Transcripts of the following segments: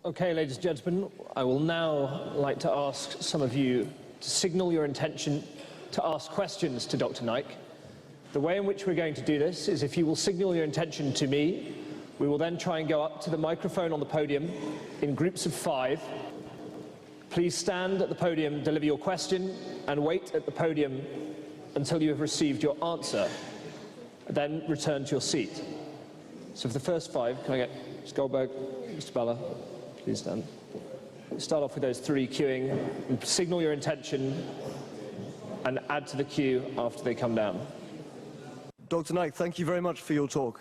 Okay, ladies and gentlemen, I will now like to ask some of you to signal your intention to ask questions to Dr. Naik. The way in which we're going to do this is if you will signal your intention to me, we will then try and go up to the microphone on the podium in groups of 5. Please stand at the podium, deliver your question, and wait at the podium until you have received your answer. Then return to your seat. So for the first 5, can I get Mr. Goldberg, Mr. Balla, please stand. Start off with those 3 queuing, and signal your intention, and add to the queue after they come down. Dr. Naik, thank you very much for your talk.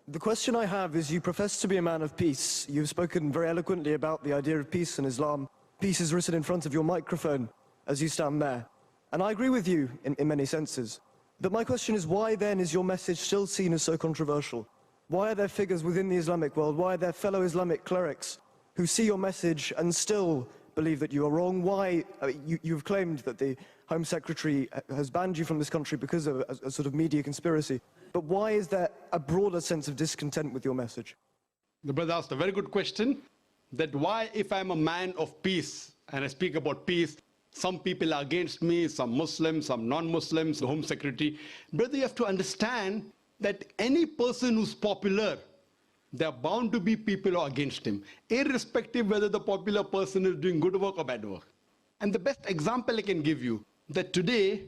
The question I have is, you profess to be a man of peace. You've spoken very eloquently about the idea of peace in Islam. Peace is written in front of your microphone as you stand there. And I agree with you in many senses. But my question is, why then is your message still seen as so controversial? Why are there figures within the Islamic world, why are there fellow Islamic clerics who see your message and still believe that you are wrong? Why, you've claimed that the Home Secretary has banned you from this country because of a sort of media conspiracy. But why is there a broader sense of discontent with your message? The brother asked a very good question, that why, if I'm a man of peace and I speak about peace, some people are against me, some Muslims, some non-Muslims, the Home Secretary. Brother, you have to understand that any person who's popular, there are bound to be people who are against him, irrespective whether the popular person is doing good work or bad work. And the best example I can give you, that today,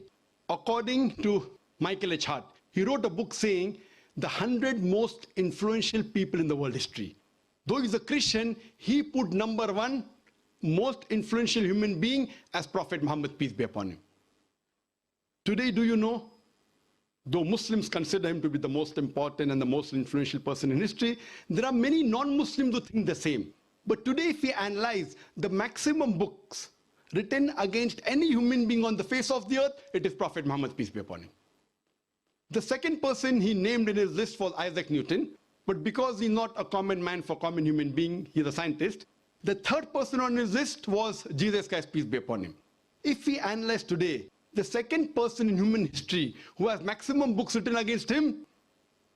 according to Michael H. Hart, he wrote a book saying the 100 most influential people in the world history. Though he's a Christian, he put number 1 most influential human being as Prophet Muhammad, peace be upon him. Today, do you know, though Muslims consider him to be the most important and the most influential person in history, there are many non-Muslims who think the same. But today, if we analyze the maximum books written against any human being on the face of the earth, it is Prophet Muhammad, peace be upon him. The second person he named in his list was Isaac Newton, but because he's not a common man for common human being, he's a scientist. The third person on his list was Jesus Christ, peace be upon him. If we analyze today, the second person in human history who has maximum books written against him,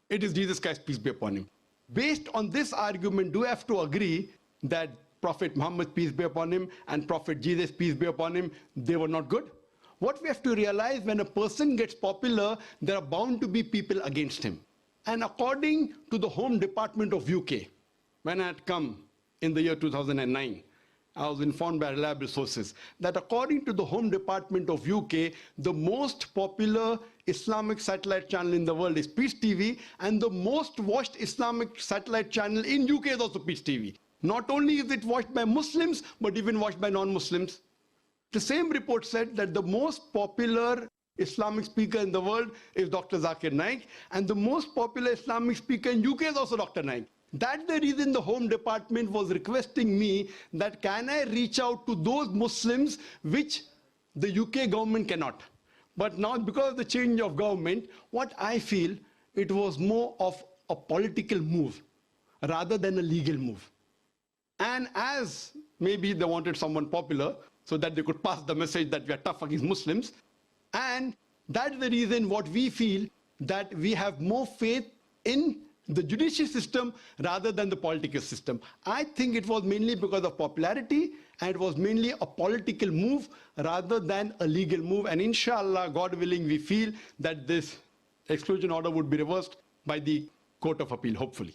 it is Jesus Christ, peace be upon him. Based on this argument, do we have to agree that Prophet Muhammad, peace be upon him, and Prophet Jesus, peace be upon him, they were not good? What we have to realize, when a person gets popular, there are bound to be people against him. And according to the Home Department of UK, when I had come in the year 2009, I was informed by reliable sources that according to the Home Department of UK, the most popular Islamic satellite channel in the world is Peace TV, and the most watched Islamic satellite channel in UK is also Peace TV. Not only is it watched by Muslims, but even watched by non-Muslims. The same report said that the most popular Islamic speaker in the world is Dr. Zakir Naik, and the most popular Islamic speaker in UK is also Dr. Naik. That's the reason the Home Department was requesting me that can I reach out to those Muslims which the UK government cannot. But now, because of the change of government, what I feel, it was more of a political move rather than a legal move. And as maybe they wanted someone popular so that they could pass the message that we are tough against Muslims, and that's the reason what we feel, that we have more faith in the judicial system rather than the political system. I think it was mainly because of popularity, and it was mainly a political move rather than a legal move. And inshallah, God willing, we feel that this exclusion order would be reversed by the Court of Appeal, hopefully.